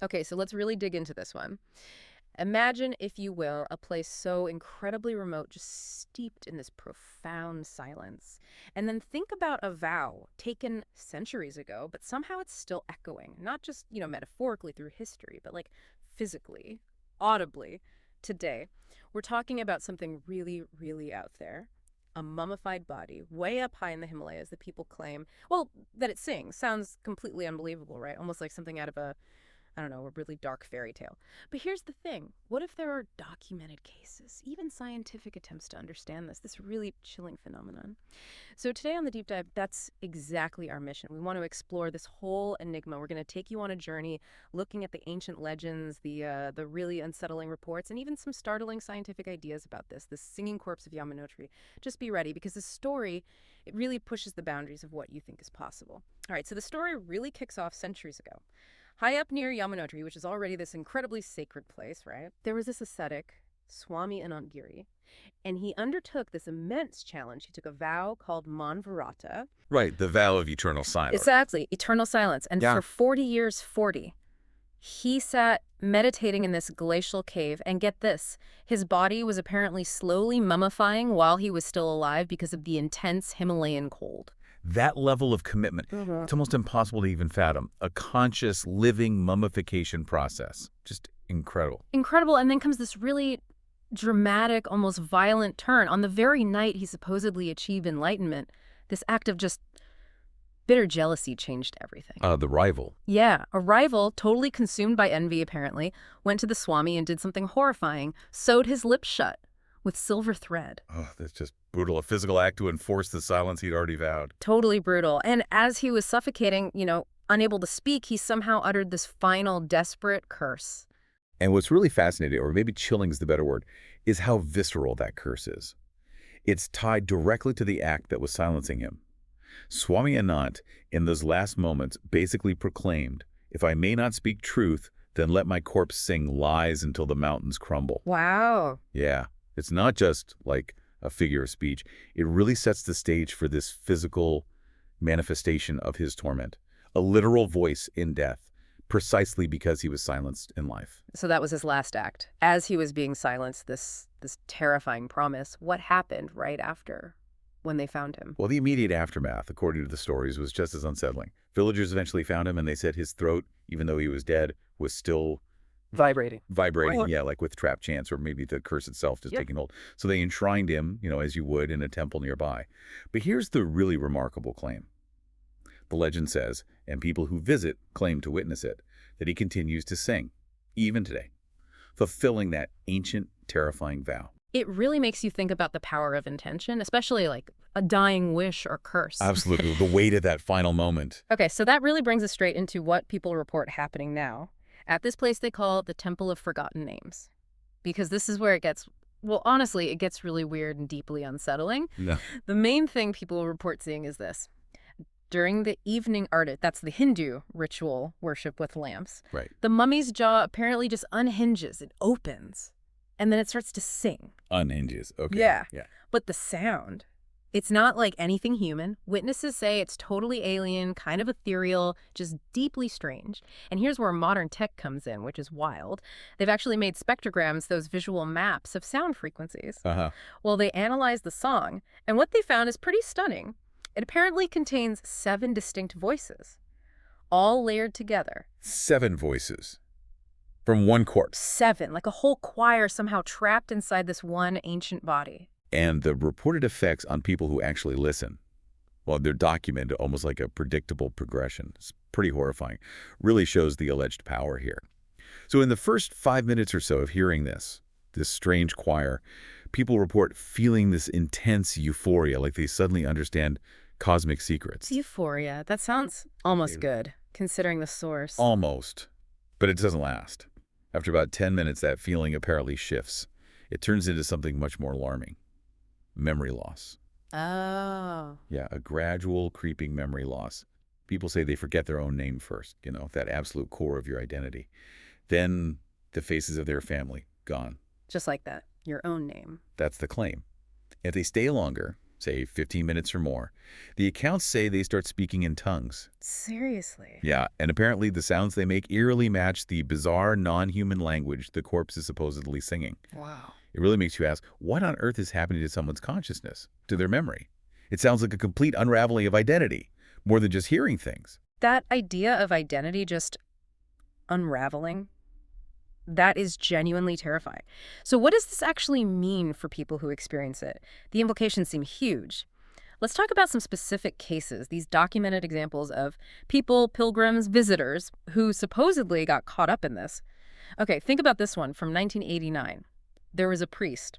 Okay, so let's really dig into this one. Imagine, if you will, a place so incredibly remote, just steeped in this profound silence. And then think about a vow taken centuries ago, but somehow it's still echoing, not just, metaphorically through history, but like physically, audibly, today. We're talking about something really, really out there. A mummified body way up high in the Himalayas that people claim, well, that it sings. Sounds completely unbelievable, right? Almost like something out of a I don't know, a really dark fairy tale. But here's the thing. What if there are documented cases, even scientific attempts to understand this really chilling phenomenon? So today on the Deep Dive, that's exactly our mission. We want to explore this whole enigma. We're going to take you on a journey looking at the ancient legends, the really unsettling reports, and even some startling scientific ideas about this singing corpse of Yamunotri. Just be ready, because this story, it really pushes the boundaries of what you think is possible. All right, so the story really kicks off centuries ago. High up near Yamunotri, which is already this incredibly sacred place, right? There was this ascetic, Swami Anandgiri, and he undertook this immense challenge. He took a vow called Manvarata. Right, the vow of eternal silence. Exactly, eternal silence. And Yeah. for 40 years, 40, he sat meditating in this glacial cave. And get this, his body was apparently slowly mummifying while he was still alive because of the intense Himalayan cold. That level of commitment, it's almost impossible to even fathom. A conscious, living mummification process. Just incredible. Incredible. And then comes this really dramatic, almost violent turn. On the very night he supposedly achieved enlightenment, this act of just bitter jealousy changed everything. The rival. Yeah, a rival, totally consumed by envy apparently, went to the Swami and did something horrifying, sewed his lips shut with silver thread. Oh, that's just brutal. A physical act to enforce the silence he'd already vowed. Totally brutal. And as he was suffocating, unable to speak, he somehow uttered this final desperate curse. And what's really fascinating, or maybe chilling is the better word, is how visceral that curse is. It's tied directly to the act that was silencing him. Swami Anand, in those last moments, basically proclaimed, "If I may not speak truth, then let my corpse sing lies until the mountains crumble." Wow. Yeah, it's not just like a figure of speech. It really sets the stage for this physical manifestation of his torment, a literal voice in death, precisely because he was silenced in life. So that was his last act. As he was being silenced, this terrifying promise, what happened right after when they found him? Well, the immediate aftermath, according to the stories, was just as unsettling. Villagers eventually found him, and they said his throat, even though he was dead, was still Vibrating. vibrating, yeah, like with trap chants, or maybe the curse itself just taking hold. So they enshrined him, as you would in a temple nearby. But here's the really remarkable claim. The legend says, and people who visit claim to witness it, that he continues to sing, even today, fulfilling that ancient, terrifying vow. It really makes you think about the power of intention, especially like a dying wish or curse. Absolutely, the weight of that final moment. Okay, so that really brings us straight into what people report happening now at this place they call the Temple of Forgotten Names. Because this is where it gets, well, honestly, it gets really weird and deeply unsettling. No. The main thing people report seeing is this. During the evening artit, that's the Hindu ritual worship with lamps, Right. the mummy's jaw apparently just unhinges, it opens, and then it starts to sing. Unhinges. Okay. Yeah. Yeah. But the sound, it's not like anything human. Witnesses say it's totally alien, kind of ethereal, just deeply strange. And here's where modern tech comes in, which is wild. They've actually made spectrograms, those visual maps of sound frequencies. Uh-huh. Well, they analyzed the song, and what they found is pretty stunning. It apparently contains 7 distinct voices, all layered together. 7 voices from one corpse. 7, like a whole choir somehow trapped inside this one ancient body. And the reported effects on people who actually listen, well, they're documented almost like a predictable progression. It's pretty horrifying. Really shows the alleged power here. So in the first 5 minutes or so of hearing this strange choir, people report feeling this intense euphoria, like they suddenly understand cosmic secrets. Euphoria. That sounds almost good, considering the source. Almost. But it doesn't last. After about 10 minutes, that feeling apparently shifts. It turns into something much more alarming. Memory loss. Oh. Yeah, a gradual creeping memory loss. People say they forget their own name first, that absolute core of your identity. Then the faces of their family, gone. Just like that. Your own name. That's the claim. If they stay longer, say 15 minutes or more, the accounts say they start speaking in tongues. Seriously? Yeah, and apparently the sounds they make eerily match the bizarre non-human language the corpse is supposedly singing. Wow. It really makes you ask, what on earth is happening to someone's consciousness, to their memory? It sounds like a complete unraveling of identity, more than just hearing things. That idea of identity just unraveling, that is genuinely terrifying. So what does this actually mean for people who experience it? The implications seem huge. Let's talk about some specific cases, these documented examples of people, pilgrims, visitors, who supposedly got caught up in this. Okay, think about this one from 1989. There was a priest,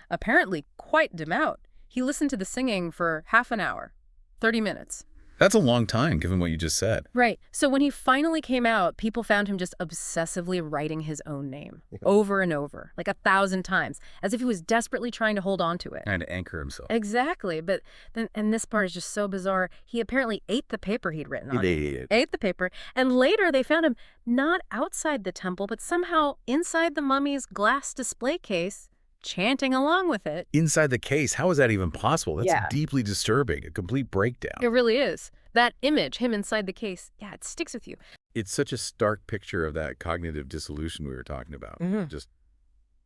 apparently quite devout. He listened to the singing for half an hour, 30 minutes. That's a long time, given what you just said. Right. So when he finally came out, people found him just obsessively writing his own name over and over, like 1,000 times, as if he was desperately trying to hold on to it. Trying to anchor himself. Exactly. But then, and this part is just so bizarre, he apparently ate the paper he'd written on. He Ate the paper. And later they found him not outside the temple, but somehow inside the mummy's glass display case, chanting along with it. Inside the case, how is that even possible? That's Yeah. deeply disturbing, a complete breakdown. It really is. That image, him inside the case, yeah, it sticks with you. It's such a stark picture of that cognitive dissolution we were talking about. Just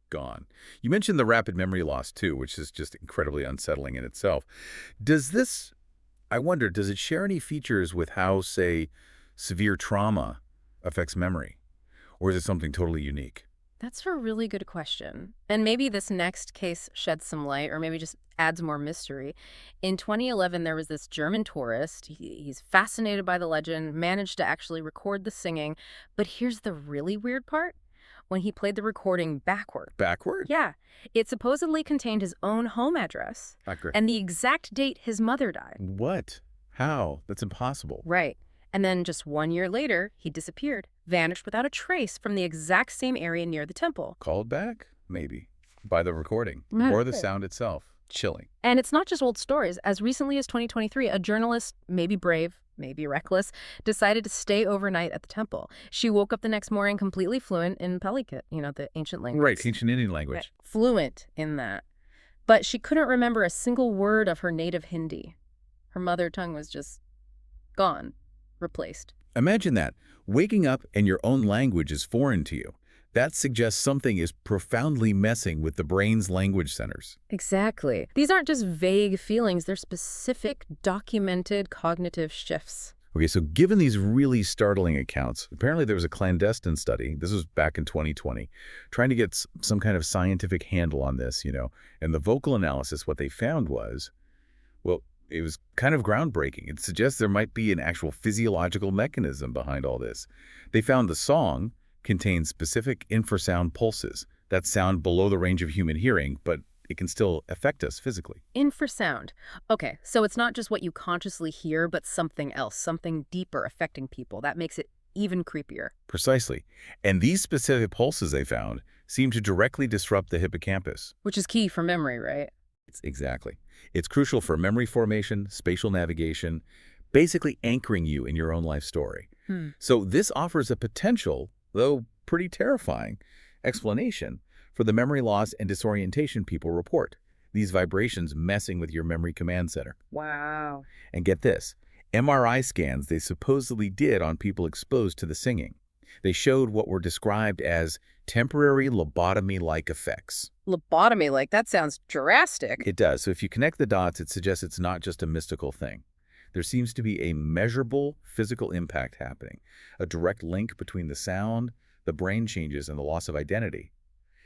gone. You mentioned the rapid memory loss, too, which is just incredibly unsettling in itself. I wonder, does it share any features with how, say, severe trauma affects memory? Or is it something totally unique? That's a really good question. And maybe this next case sheds some light or maybe just adds more mystery. In 2011, there was this German tourist. He's fascinated by the legend, managed to actually record the singing. But here's the really weird part. When he played the recording backward. Backward? Yeah. It supposedly contained his own home address and the exact date his mother died. What? How? That's impossible. Right. And then just 1 year later, he disappeared, vanished without a trace from the exact same area near the temple. Called back? Maybe. By the recording. Right. Or the sound itself. Chilling. And it's not just old stories. As recently as 2023, a journalist, maybe brave, maybe reckless, decided to stay overnight at the temple. She woke up the next morning completely fluent in Palikit, the ancient language. Right, ancient Indian language. Right. Fluent in that. But she couldn't remember a single word of her native Hindi. Her mother tongue was just gone, replaced. Imagine that. Waking up and your own language is foreign to you. That suggests something is profoundly messing with the brain's language centers. Exactly. These aren't just vague feelings. They're specific, documented cognitive shifts. Okay, so given these really startling accounts, apparently there was a clandestine study, this was back in 2020, trying to get some kind of scientific handle on this, and the vocal analysis, what they found was, well, it was kind of groundbreaking. It suggests there might be an actual physiological mechanism behind all this. They found the song contains specific infrasound pulses that sound below the range of human hearing, but it can still affect us physically. Infrasound. Okay, so it's not just what you consciously hear, but something else, something deeper affecting people. That makes it even creepier. Precisely. And these specific pulses they found seem to directly disrupt the hippocampus. Which is key for memory, right? Exactly. It's crucial for memory formation, spatial navigation, basically anchoring you in your own life story. So this offers a potential, though pretty terrifying, explanation for the memory loss and disorientation people report. These vibrations messing with your memory command center. Wow. And get this, MRI scans they supposedly did on people exposed to the singing. They showed what were described as temporary lobotomy-like effects. Lobotomy-like? That sounds drastic. It does. So if you connect the dots, it suggests it's not just a mystical thing. There seems to be a measurable physical impact happening, a direct link between the sound, the brain changes, and the loss of identity.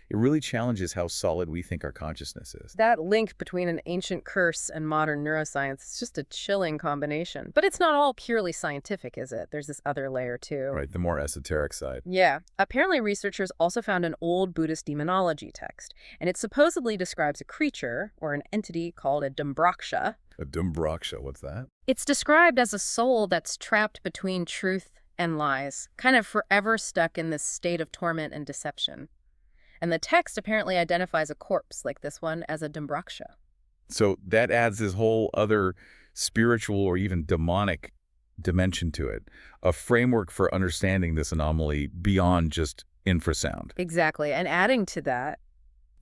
It really challenges how solid we think our consciousness is. That link between an ancient curse and modern neuroscience is just a chilling combination. But it's not all purely scientific, is it? There's this other layer, too. Right, the more esoteric side. Yeah. Apparently, researchers also found an old Buddhist demonology text, and it supposedly describes a creature, or an entity called a Dumbraksha. A Dumbraksha, what's that? It's described as a soul that's trapped between truth and lies, kind of forever stuck in this state of torment and deception. And the text apparently identifies a corpse like this one as a Dumbraksha. So that adds this whole other spiritual or even demonic dimension to it, a framework for understanding this anomaly beyond just infrasound. Exactly. And adding to that,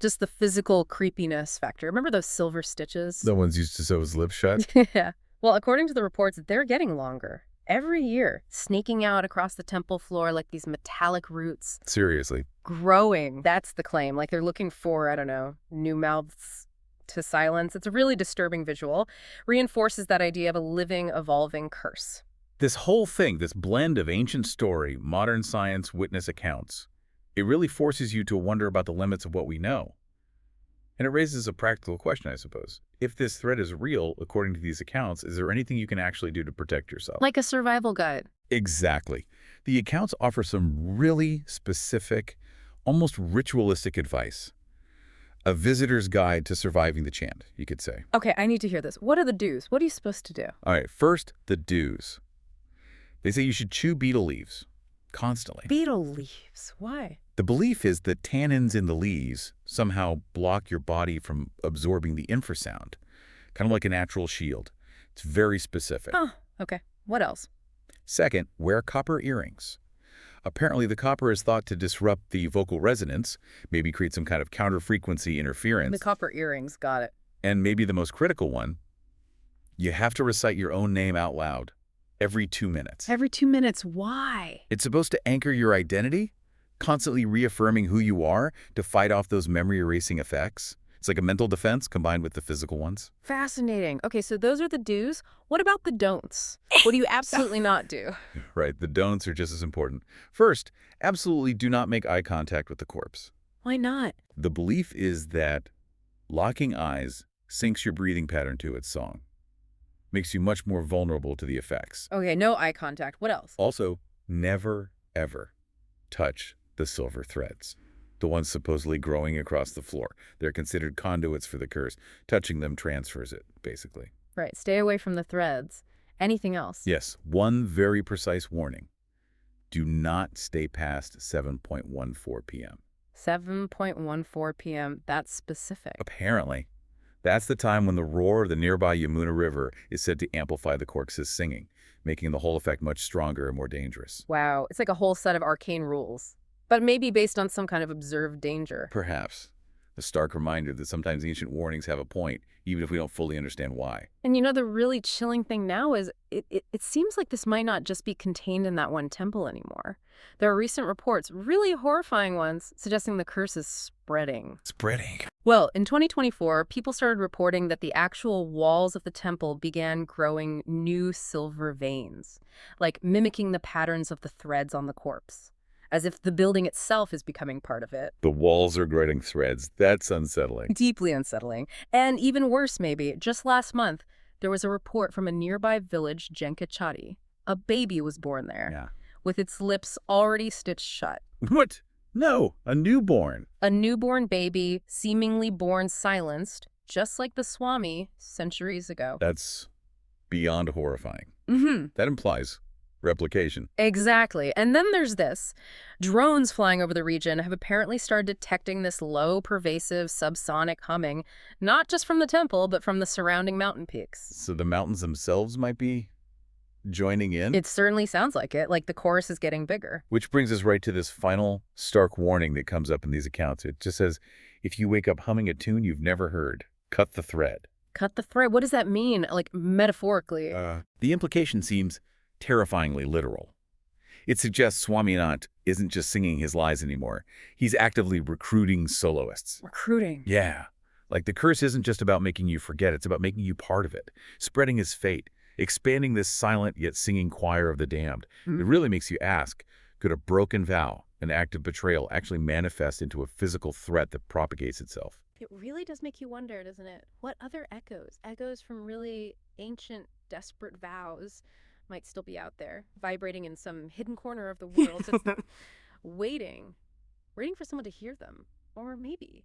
just the physical creepiness factor. Remember those silver stitches? The ones used to sew his lips shut? Yeah. Well, according to the reports, they're getting longer. Every year, snaking out across the temple floor like these metallic roots. Seriously. Growing. That's the claim. Like they're looking for, I don't know, new mouths to silence. It's a really disturbing visual. Reinforces that idea of a living, evolving curse. This whole thing, this blend of ancient story, modern science, witness accounts, it really forces you to wonder about the limits of what we know. And it raises a practical question, I suppose. If this threat is real, according to these accounts, is there anything you can actually do to protect yourself? Like a survival guide. Exactly. The accounts offer some really specific, almost ritualistic advice. A visitor's guide to surviving the chant, you could say. Okay, I need to hear this. What are the do's? What are you supposed to do? All right, first, the do's. They say you should chew betel leaves constantly. Betel leaves. Why? The belief is that tannins in the leaves somehow block your body from absorbing the infrasound, kind of like a natural shield. It's very specific. Oh, okay. What else? Second, wear copper earrings. Apparently, the copper is thought to disrupt the vocal resonance, maybe create some kind of counter-frequency interference. The copper earrings. Got it. And maybe the most critical one, you have to recite your own name out loud every 2 minutes. Every 2 minutes. Why? It's supposed to anchor your identity, constantly reaffirming who you are to fight off those memory-erasing effects. It's like a mental defense combined with the physical ones. Fascinating. Okay, so those are the do's. What about the don'ts? What do you absolutely not do? Right, the don'ts are just as important. First, absolutely do not make eye contact with the corpse. Why not? The belief is that locking eyes syncs your breathing pattern to its song. Makes you much more vulnerable to the effects. Okay, no eye contact. What else? Also, never, ever touch the silver threads. The ones supposedly growing across the floor. They're considered conduits for the curse. Touching them transfers it, basically. Right, stay away from the threads. Anything else? Yes, one very precise warning. Do not stay past 7:14 p.m. 7:14 p.m. That's specific. Apparently. That's the time when the roar of the nearby Yamuna River is said to amplify the corpse's singing, making the whole effect much stronger and more dangerous. Wow, it's like a whole set of arcane rules. But maybe based on some kind of observed danger. Perhaps. A stark reminder that sometimes ancient warnings have a point, even if we don't fully understand why. And you know, the really chilling thing now is it seems like this might not just be contained in that one temple anymore. There are recent reports, really horrifying ones, suggesting the curse is spreading. Spreading. Well, in 2024, people started reporting that the actual walls of the temple began growing new silver veins, like mimicking the patterns of the threads on the corpse, as if the building itself is becoming part of it. The walls are growing threads. That's unsettling. Deeply unsettling. And even worse, maybe, just last month, there was a report from a nearby village, Jenkachati. A baby was born there, Yeah. with its lips already stitched shut. What? No, a newborn. A newborn baby, seemingly born silenced, just like the Swami centuries ago. That's beyond horrifying. Mm-hmm. That implies replication. Exactly. And then there's this. Drones flying over the region have apparently started detecting this low, pervasive, subsonic humming, not just from the temple, but from the surrounding mountain peaks. So the mountains themselves might be joining in? It certainly sounds like the chorus is getting bigger. Which brings us right to this final stark warning that comes up in these accounts. It just says, if you wake up humming a tune you've never heard, cut the thread. Cut the thread. What does that mean, like, metaphorically? The implication seems terrifyingly literal. It suggests Swaminathan isn't just singing his lies anymore. He's actively recruiting soloists. Recruiting. Yeah. Like the curse isn't just about making you forget, it's about making you part of it, spreading his fate, expanding this silent yet singing choir of the damned. Mm. It really makes you ask, could a broken vow, an act of betrayal, actually manifest into a physical threat that propagates itself? It really does make you wonder, doesn't it? What other echoes from really ancient, desperate vows might still be out there, vibrating in some hidden corner of the world, just waiting for someone to hear them, or maybe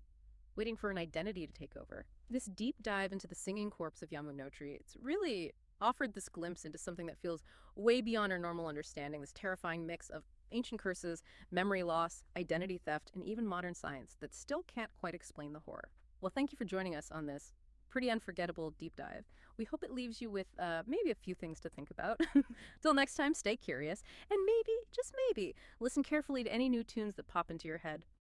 waiting for an identity to take over. This deep dive into the singing corpse of Yamunotri, it's really offered this glimpse into something that feels way beyond our normal understanding, this terrifying mix of ancient curses, memory loss, identity theft, and even modern science that still can't quite explain the horror. Well, thank you for joining us on this pretty unforgettable deep dive. We hope it leaves you with maybe a few things to think about. Till next time, stay curious, and maybe, just maybe, listen carefully to any new tunes that pop into your head.